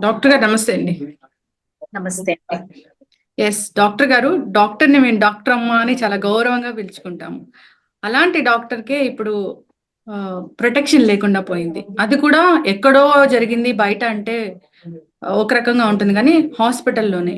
Doctor గారు నమస్తే అండి. నమస్తే అండి. ఎస్ డాక్టర్ గారు, డాక్టర్ని మేము డాక్టర్ అమ్మ అని చాలా గౌరవంగా పిలుచుకుంటాము. అలాంటి డాక్టర్కే ఇప్పుడు ప్రొటెక్షన్ లేకుండా పోయింది. అది కూడా ఎక్కడో జరిగింది, బయట అంటే ఒక రకంగా ఉంటుంది కానీ హాస్పిటల్లోనే.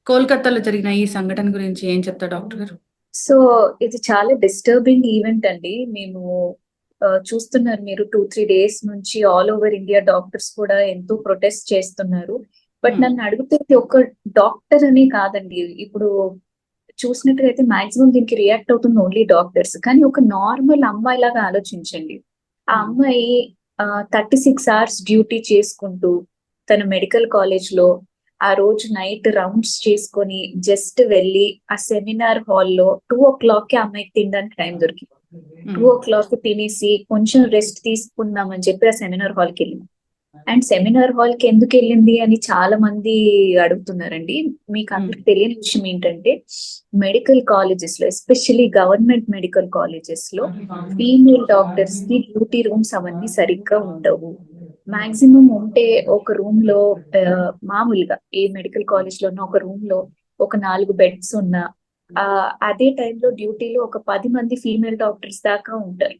కోల్కతాలో జరిగిన ఈ సంఘటన గురించి ఏం చెప్తారు డాక్టర్ గారు? సో ఇది చాలా డిస్టర్బింగ్ ఈవెంట్ అండి. మేము చూస్తున్నారు మీరు 2-3 డేస్ నుంచి ఆల్ ఓవర్ ఇండియా డాక్టర్స్ కూడా ఎంతో ప్రొటెస్ట్ చేస్తున్నారు. బట్ నన్ను అడిగితే ఇది ఒక డాక్టర్ అని కాదండి. ఇప్పుడు చూసినట్టుగా మాక్సిమం దీనికి రియాక్ట్ అవుతుంది ఓన్లీ డాక్టర్స్. కానీ ఒక నార్మల్ అమ్మాయి లాగా ఆలోచించండి. ఆ అమ్మాయి 36 అవర్స్ డ్యూటీ చేసుకుంటూ తన మెడికల్ కాలేజ్ లో ఆ రోజు నైట్ రౌండ్స్ చేసుకొని జస్ట్ వెళ్ళి ఆ సెమినార్ హాల్లో 2:00 కి అమ్మాయికి తినడానికి టైం దొరికింది. 2:00 తినేసి కొంచెం రెస్ట్ తీసుకుందామని చెప్పి ఆ సెమినార్ హాల్కి వెళ్ళింది. అండ్ సెమినార్ హాల్ కి ఎందుకు వెళ్ళింది అని చాలా మంది అడుగుతున్నారండి. మీకు అందరికి తెలియని విషయం ఏంటంటే, మెడికల్ కాలేజెస్ లో ఎస్పెషల్లీ గవర్నమెంట్ మెడికల్ కాలేజెస్ లో ఫీమేల్ డాక్టర్స్ కి డ్యూటీ రూమ్స్ అవన్నీ సరిగ్గా ఉండవు. మాక్సిమం ఉంటే ఒక రూమ్ లో మామూలుగా ఏ మెడికల్ కాలేజ్ లో ఒక రూమ్ లో ఒక 4 బెడ్స్ ఉన్నా అదే టైంలో డ్యూటీలో ఒక 10 మంది ఫీమేల్ డాక్టర్స్ దాకా ఉంటారు.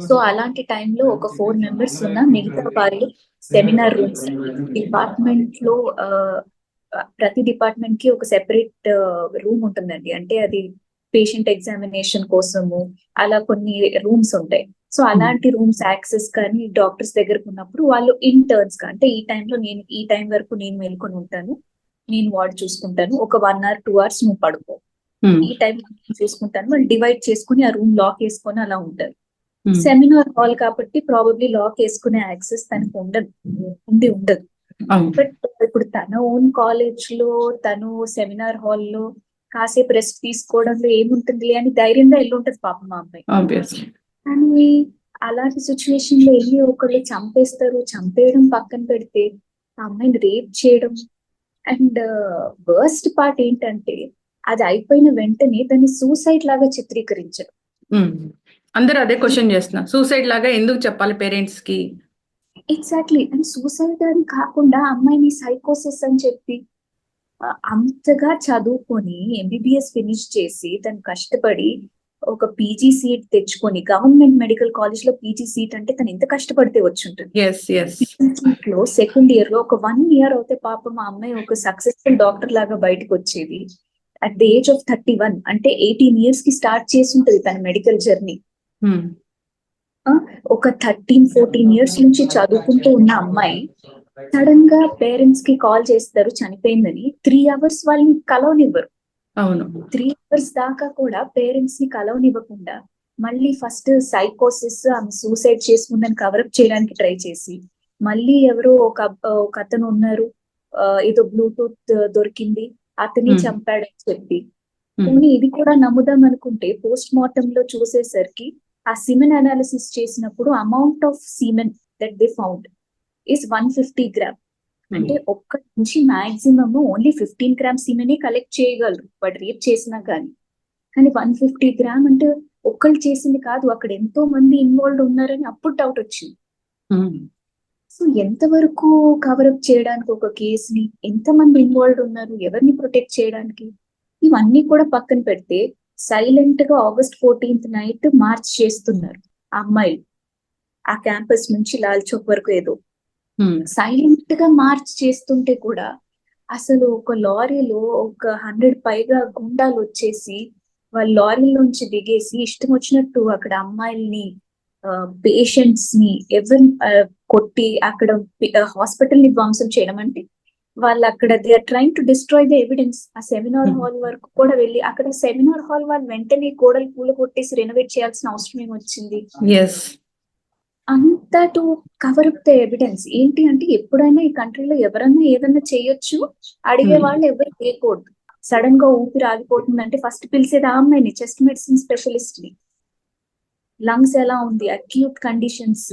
సో అలాంటి టైంలో ఒక 4 మెంబర్స్ ఉన్న మిగతా వాళ్ళు సెమినార్ రూమ్స్ డిపార్ట్మెంట్ లో ప్రతి డిపార్ట్మెంట్ కి ఒక సెపరేట్ రూమ్ ఉంటుందండి. అంటే అది పేషెంట్ ఎగ్జామినేషన్ కోసము అలా కొన్ని రూమ్స్ ఉంటాయి. సో అలాంటి రూమ్స్ యాక్సెస్ కానీ డాక్టర్స్ దగ్గరకు ఉన్నప్పుడు వాళ్ళు ఇంటర్న్స్ గా, అంటే ఈ టైంలో నేను ఈ టైం వరకు నేను మేల్కొని ఉంటాను, నేను వార్డ్ చూసుకుంటాను, ఒక 1 hour 2 hours నువ్వు పడుకో, ఈ టైం చూసుకుంటాను, వాళ్ళు డివైడ్ చేసుకుని ఆ రూమ్ లాక్ వేసుకొని అలా ఉంటారు. సెమినార్ హాల్ కాబట్టి ప్రాబబ్లీ లాక్ వేసుకునే యాక్సెస్ తనకు ఉండదు. బట్ ఇప్పుడు తన ఓన్ కాలేజ్ లో తను సెమినార్ హాల్లో కాసేపు రెస్ట్ తీసుకోవడంలో ఏముంటుంది అని ధైర్యంగా వెళ్ళి ఉంటది పాపం మా అమ్మాయి. కానీ అలాంటి సిచ్యువేషన్ లో వెళ్ళి ఒకళ్ళు చంపేస్తారు. చంపేయడం పక్కన పెడితే ఆ అమ్మాయిని రేప్ చేయడం. అండ్ వర్స్ట్ పార్ట్ ఏంటంటే, అది అయిపోయిన వెంటనే దాన్ని సూసైడ్ లాగా చిత్రీకరించడం. అందరూ అదే క్వశ్చన్ చేస్తున్నారు, సూసైడ్ లాగా ఎందుకు చెప్పాలి పేరెంట్స్ కి? ఎగ్జాక్ట్లీ. అండ్ సూసైడ్ అని కాకుండా అమ్మాయిని సైకోసిస్ అని చెప్పి, అంతగా చదువుకొని ఎంబీబీఎస్ ఫినిష్ చేసి తను కష్టపడి ఒక పీజీ సీట్ తెచ్చుకొని, గవర్నమెంట్ మెడికల్ కాలేజ్ లో పీజీ సీట్ అంటే తను ఎంత కష్టపడితే వచ్చి ఉంటుంది. లో సెకండ్ ఇయర్ లో ఒక 1 year అవుతే పాపం మా అమ్మాయి ఒక సక్సెస్ఫుల్ డాక్టర్ లాగా బయటకు వచ్చేది. అట్ ద ఏజ్ ఆఫ్ 31, అంటే 18 years కి స్టార్ట్ చేసి ఉంటది తన మెడికల్ జర్నీ. ఒక 13-14 years నుంచి చదువుకుంటూ ఉన్న అమ్మాయి సడన్ గా పేరెంట్స్ కి కాల్ చేస్తారు చనిపోయిందని. 3 hours వాళ్ళని కలవనివ్వరు. 3 hours దాకా కూడా పేరెంట్స్ ని కలవనివ్వకుండా మళ్ళీ ఫస్ట్ సైకోసిస్, ఆమె సూసైడ్ చేసుకుందని కవరప్ చేయడానికి ట్రై చేసి, మళ్ళీ ఎవరో ఒక అతను ఉన్నారు, ఏదో బ్లూటూత్ దొరికింది, అతని చంపాడని చెప్పి. కానీ ఇది కూడా నమ్ముదాం అనుకుంటే పోస్ట్ మార్టం లో చూసేసరికి ఆ సిమెన్ అనాలిసిస్ చేసినప్పుడు amount of semen that they found is 150 grams. అంటే ఒక్క నుంచి మాక్సిమం ఓన్లీ 15 grams సీమెనే కలెక్ట్ చేయగలరు వాడు రేప్ చేసినా కానీ. 150 grams అంటే ఒక్కళ్ళు చేసింది కాదు, అక్కడ ఎంతో మంది ఇన్వాల్వ్ ఉన్నారని అప్పుడు డౌట్ వచ్చింది. సో ఎంతవరకు కవరప్ చేయడానికి ఒక కేసుని, ఎంతమంది ఇన్వాల్వ్ ఉన్నారు, ఎవరిని ప్రొటెక్ట్ చేయడానికి, ఇవన్నీ కూడా పక్కన పెడితే సైలెంట్ గా August 14th నైట్ మార్చ్ చేస్తున్నారు ఆ అమ్మాయిలు. ఆ క్యాంపస్ నుంచి లాల్ చౌక్ వరకు ఏదో సైలెంట్ గా మార్చ్ చేస్తుంటే కూడా అసలు ఒక లారీలో ఒక 100 పైగా గుండాలు వచ్చేసి వాళ్ళ లారీలోంచి దిగేసి ఇష్టం వచ్చినట్టు అక్కడ అమ్మాయిల్ని, పేషెంట్స్ ని ఎవరిని కొట్టి అక్కడ హాస్పిటల్ ని ధ్వంసం చేయడం. అంటే వాళ్ళు అక్కడ they are trying to destroy the evidence. ఆ సెమినార్ హాల్ వరకు కూడా వెళ్ళి అక్కడ సెమినార్ హాల్ వాళ్ళు వెంటనే గోడలు పూల కొట్టేసి రెనోవేట్ చేయాల్సిన అవసరం ఏమొచ్చింది? అంతా to cover up the evidence. ఏంటి అంటే ఎప్పుడైనా ఈ కంట్రీలో ఎవరైనా ఏదైనా చేయొచ్చు, అడిగే వాళ్ళు ఎవరు చేయకూడదు. సడన్ గా ఊపిరి ఆగిపోతుందంటే ఫస్ట్ పిలిచేది ఆ అమ్మాయిని, చెస్ట్ మెడిసిన్ స్పెషలిస్ట్ ని. లంగ్స్ ఎలా ఉంది, అక్యూట్ కండిషన్స్,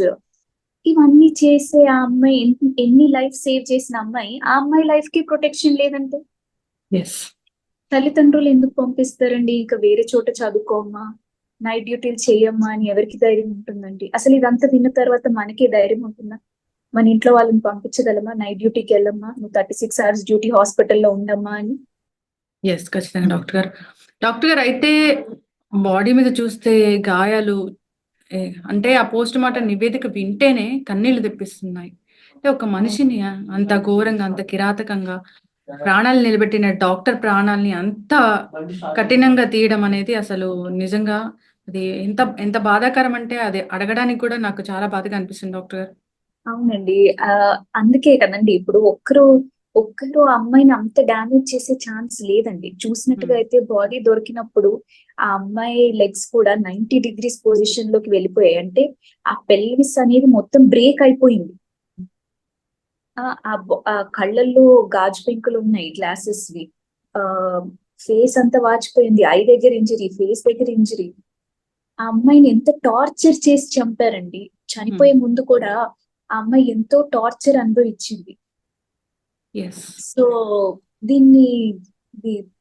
ఇవన్నీ చేసే ఆ అమ్మాయి ఎన్ని లైఫ్ సేవ్ చేసిన అమ్మాయి, ఆ అమ్మాయి లైఫ్ కి ప్రొటెక్షన్ లేదంటే తల్లిదండ్రులు ఎందుకు పంపిస్తారండి? ఇంకా వేరే చోట చదువుకోమ్మా, నైట్ డ్యూటీలు చేయమ్మా అని ఎవరికి ధైర్యం ఉంటుందండి? అసలు ఇదంతా విన్న తర్వాత మనకి ధైర్యం ఉంటుందా? మన ఇంట్లో వాళ్ళని పంపించగలమా, నైట్ డ్యూటీకి వెళ్ళమ్మా, నువ్వు 36 hours డ్యూటీ హాస్పిటల్లో ఉండమ్మా అని? ఎస్, ఖచ్చితంగా డాక్టర్ గారు. డాక్టర్ గారు అయితే బాడీ మీద చూస్తే గాయాలు అంటే ఆ పోస్ట్ మార్టం నివేదిక వింటేనే కన్నీళ్లు తెప్పిస్తున్నాయి. అంటే ఒక మనిషిని అంత ఘోరంగా, అంత కిరాతకంగా ప్రాణాలు నిలబెట్టిన డాక్టర్ ప్రాణాలని అంత కఠినంగా తీయడం అనేది అసలు నిజంగా అది ఎంత ఎంత బాధాకరం అంటే అది అడగడానికి కూడా నాకు చాలా బాధగా అనిపిస్తుంది డాక్టర్ గారు. అవునండి. అందుకే కదండి ఇప్పుడు ఒక్కరు ఆ అమ్మాయిని అంత డ్యామేజ్ చేసే ఛాన్స్ లేదండి. చూసినట్టుగా అయితే బాడీ దొరికినప్పుడు ఆ అమ్మాయి లెగ్స్ కూడా 90 degrees పొజిషన్ లోకి వెళ్ళిపోయాయి. అంటే ఆ పెల్విస్ అనేది మొత్తం బ్రేక్ అయిపోయింది. ఆ కళ్ళల్లో గాజు పెంకులు ఉన్నాయి, గ్లాసెస్ వి. ఫేస్ అంతా వాచిపోయింది, ఐ దగ్గర ఇంజరీ, ఫేస్ దగ్గర ఇంజరీ. ఆ అమ్మాయిని ఎంత టార్చర్ చేసి చంపారండి. చనిపోయే ముందు కూడా ఆ అమ్మాయి ఎంతో టార్చర్ అనుభవించింది. ఎస్. సో దీన్ని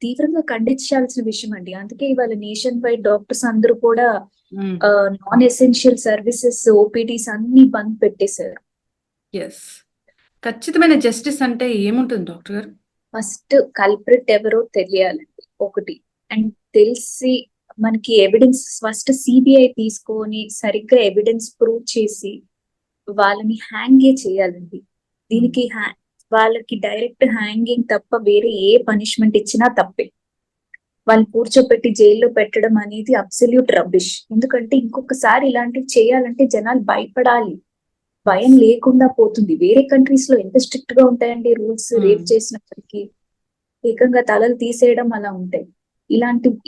తీవ్రంగా ఖండించాల్సిన విషయం అండి. అందుకే ఇవాళ నేషన్ వైడ్ డాక్టర్స్ అందరూ కూడా నాన్ ఎసెన్షియల్ సర్వీసెస్, ఓపీడీస్ అన్ని బంద్ పెట్టేశారు. ఎస్. ఖచ్చితమైన జస్టిస్ అంటే ఏముంటుంది డాక్టర్ గారు? ఫస్ట్ కల్ప్రిట్ ఎవరో తెలియాలండి ఒకటి. అండ్ తెలిసి మనకి ఎవిడెన్స్ ఫస్ట్ సిబిఐ తీసుకొని సరిగ్గా ఎవిడెన్స్ ప్రూవ్ చేసి వాళ్ళని హ్యాంగే చేయాలండి. దీనికి వాళ్ళకి డైరెక్ట్ హ్యాంగింగ్ తప్ప వేరే ఏ పనిష్మెంట్ ఇచ్చినా తప్పే. వాళ్ళని కూర్చోపెట్టి జైల్లో పెట్టడం అనేది అబ్సల్యూట్ రబ్బిష్. ఎందుకంటే ఇంకొకసారి ఇలాంటివి చేయాలంటే జనాలు భయపడాలి, భయం లేకుండా పోతుంది. వేరే కంట్రీస్ లో ఎంత స్ట్రిక్ట్ గా ఉంటాయండి రూల్స్. రేప్ చేసినప్పటికీ ఏకంగా తలలు తీసేయడం అలా ఉంటాయి.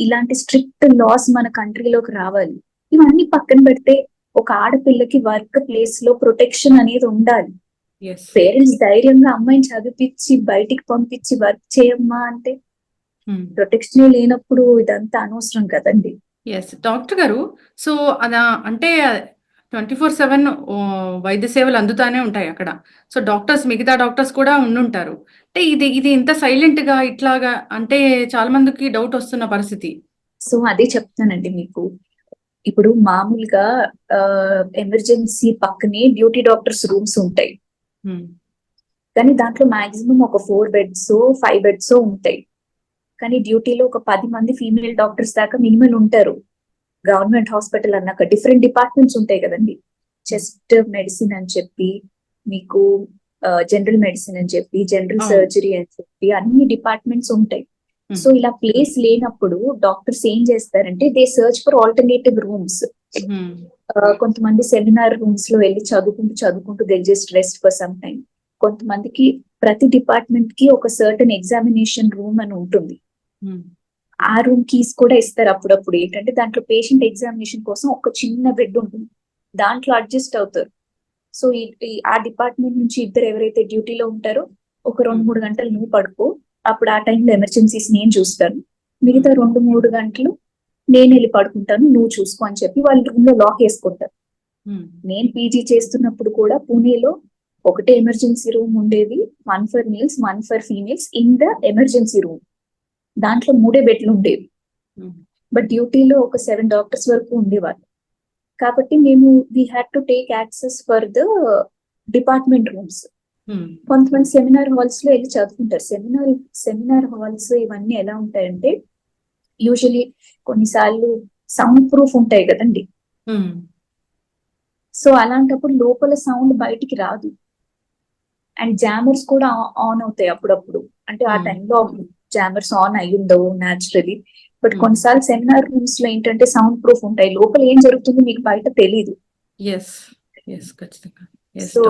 ఇలాంటి స్ట్రిక్ట్ లాస్ మన కంట్రీలోకి రావాలి. ఇవన్నీ పక్కన పెడితే ఒక ఆడపిల్లకి వర్క్ ప్లేస్ లో ప్రొటెక్షన్ అనేది ఉండాలి. పేరెంట్స్ ధైర్యంగా అమ్మాయిని చదివించి బయటికి పంపించి వర్క్ చేయమ్మా అంటే ప్రొటెక్షన్ లేనప్పుడు ఇదంతా అనవసరం కదండి. ఎస్ డాక్టర్ గారు. సో అదా అంటే 24/7 వైద్య సేవలు అందుతానే ఉంటాయి అక్కడ. సో మిగతా డాక్టర్స్ కూడా ఉండుంటారు. అంటే ఇది ఇంత సైలెంట్ గా ఇట్లాగా అంటే చాలా మందికి డౌట్ వస్తున్న పరిస్థితి. సో అదే చెప్తానండి మీకు. ఇప్పుడు మామూలుగా ఎమర్జెన్సీ పక్కనే డ్యూటీ డాక్టర్స్ రూమ్స్ ఉంటాయి. కానీ దాంట్లో మాక్సిమం ఒక 4 beds 5 beds ఉంటాయి. కానీ డ్యూటీలో ఒక 10 మంది ఫీమేల్ డాక్టర్స్ దాకా మినిమం ఉంటారు. గవర్నమెంట్ హాస్పిటల్ అన్నాక డిఫరెంట్ డిపార్ట్మెంట్స్ ఉంటాయి కదండి. చెస్ట్ మెడిసిన్ అని చెప్పి, మీకు జనరల్ మెడిసిన్ అని చెప్పి, జనరల్ సర్జరీ అని చెప్పి అన్ని డిపార్ట్మెంట్స్ ఉంటాయి. సో ఇలా ప్లేస్ లేనప్పుడు డాక్టర్స్ ఏం చేస్తారంటే they search for alternative rooms. కొంతమంది సెమినార్ రూమ్స్ లో వెళ్ళి చదువుకుంటూ they just rest for some time. కొంతమందికి ప్రతి డిపార్ట్మెంట్ కి ఒక సర్టన్ ఎగ్జామినేషన్ రూమ్ అని ఉంటుంది. ఆ రూమ్ కీస్ కూడా ఇస్తారు అప్పుడప్పుడు. ఏంటంటే దాంట్లో పేషెంట్ ఎగ్జామినేషన్ కోసం ఒక చిన్న బెడ్ ఉంటుంది, దాంట్లో అడ్జస్ట్ అవుతారు. సో ఆ డిపార్ట్మెంట్ నుంచి ఇద్దరు ఎవరైతే డ్యూటీలో ఉంటారో ఒక 2-3 గంటలు నువ్వు పడుకో, అప్పుడు ఆ టైంలో ఎమర్జెన్సీస్ నేను చూస్తాను, మిగతా 2-3 గంటలు నేను వెళ్ళి పడుకుంటాను, నువ్వు చూసుకో అని చెప్పి వాళ్ళు రూమ్ లో లాక్ వేసుకుంటారు. నేను పీజీ చేస్తున్నప్పుడు కూడా పూణేలో ఒకటే ఎమర్జెన్సీ రూమ్ ఉండేది. 1 for males, 1 for females in the emergency room. దాంట్లో 3 బెడ్లు ఉండేవి. బట్ డ్యూటీలో ఒక 7 డాక్టర్స్ వరకు ఉండేవాళ్ళు. కాబట్టి మేము we had to take access for the department rooms. కొంతమంది సెమినార్ హాల్స్ లో వెళ్ళి చదువుకుంటారు. సెమినార్ హాల్స్ ఇవన్నీ ఎలా ఉంటాయంటే యూజువలీ కొన్నిసార్లు సౌండ్ ప్రూఫ్ ఉంటాయి కదండి. సో అలాంటప్పుడు లోపల సౌండ్ బయటికి రాదు. అండ్ జామర్స్ కూడా ఆన్ అవుతాయి అప్పుడప్పుడు. అంటే ఆ టైంలో జామర్స్ ఆన్ అయి ఉండవు న్యాచురలీ. బట్ కొన్నిసార్లు సెమినార్ రూమ్స్ లో ఏంటంటే సౌండ్ ప్రూఫ్ ఉంటాయి, లోపల ఏం జరుగుతుందో మీకు బయట తెలీదు. సో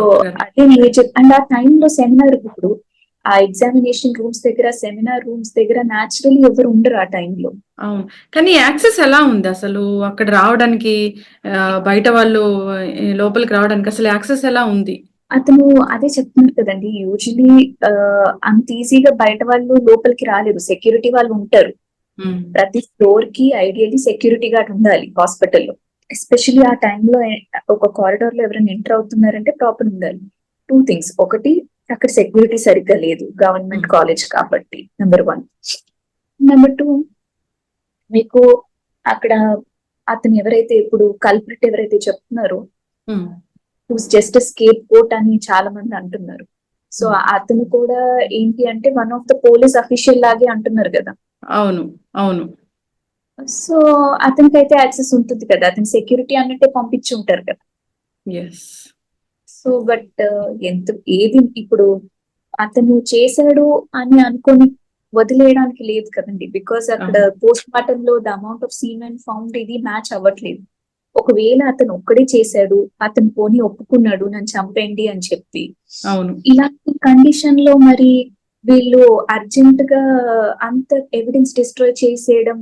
అదే మేజర్. అండ్ ఆ టైంలో సెమినార్ ఇప్పుడు ఆ ఎగ్జామినేషన్ రూమ్స్ దగ్గర, సెమినార్ రూమ్స్ దగ్గర న్యాచురలీ ఎవరు ఉండరు ఆ టైంలో. అవును, కానీ యాక్సెస్ ఎలా ఉంది అసలు అక్కడ రావడానికి? బయట వాళ్ళు లోపలికి రావడానికి అసలు యాక్సెస్ ఎలా ఉంది? అతను అదే చెప్తున్నారు కదండి, యూజువలీ అంత ఈజీగా బయట వాళ్ళు లోపలికి రాలేరు. సెక్యూరిటీ వాళ్ళు ఉంటారు. ప్రతి ఫ్లోర్ కి ఐడియల్లీ సెక్యూరిటీ గార్డ్ ఉండాలి హాస్పిటల్లో. ఎస్పెషల్లీ ఆ టైంలో ఒక కారిడార్ లో ఎవరైనా ఎంటర్ అవుతున్నారంటే ప్రాపర్ ఉండాలి. 2 things. ఒకటి, అక్కడ సెక్యూరిటీ సరిగ్గా లేదు, గవర్నమెంట్ కాలేజ్ కాబట్టి, నెంబర్ 1. నెంబర్ 2, మీకు అక్కడ అతను ఎవరైతే ఇప్పుడు కల్ప్రిట్ ఎవరైతే చెప్తున్నారో హూస్ జస్ట్ స్కేప్ కోట్ అని చాలా మంది అంటున్నారు. సో అతను కూడా ఏంటి అంటే one of the police official లాగే అంటున్నారు కదా. అవును, అవును. సో అతనికి అయితే యాక్సెస్ ఉంటుంది కదా, అతని సెక్యూరిటీ అన్నట్టే పంపించి ఉంటారు కదా. ఎస్. సో బట్ ఎంత ఏది ఇప్పుడు అతను చేశాడు అని అనుకొని వదిలేయడానికి లేదు కదండి, బికాస్ అక్కడ పోస్ట్ మార్టం లో the amount of semen found ఇది మ్యాచ్ అవ్వట్లేదు. ఒకవేళ అతను ఒక్కడే చేశాడు, అతను పోనీ ఒప్పుకున్నాడు నన్ను చంపండి అని చెప్పి, అవును, ఇలాంటి కండిషన్ లో మరి వీళ్ళు అర్జెంట్ గా అంత ఎవిడెన్స్ డిస్ట్రాయ్ చేసేయడం,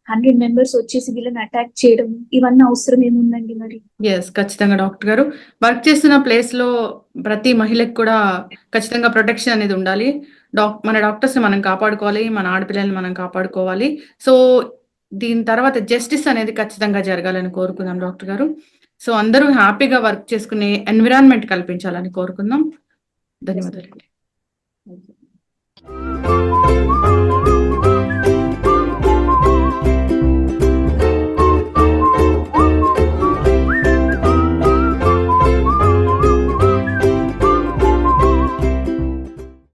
100 మెంబర్స్ వచ్చేసి వీళ్ళని అటాక్ చేయడం, ఇవన్నీ అవసరం ఏముందండి మరి? ఎస్, ఖచ్చితంగా డాక్టర్ గారు. వర్క్ చేస్తున్న ప్లేస్ లో ప్రతి మహిళకి కూడా ఖచ్చితంగా ప్రొటెక్షన్ అనేది ఉండాలి. మన డాక్టర్స్ మనం కాపాడుకోవాలి, మన ఆడపిల్లల్ని మనం కాపాడుకోవాలి. సో దీని తర్వాత జస్టిస్ అనేది ఖచ్చితంగా జరగాలని కోరుకుందాం డాక్టర్ గారు. సో అందరూ హ్యాపీగా వర్క్ చేసుకునే ఎన్విరాన్మెంట్ కల్పించాలని కోరుకుందాం. ధన్యవాదాలు. Thank you.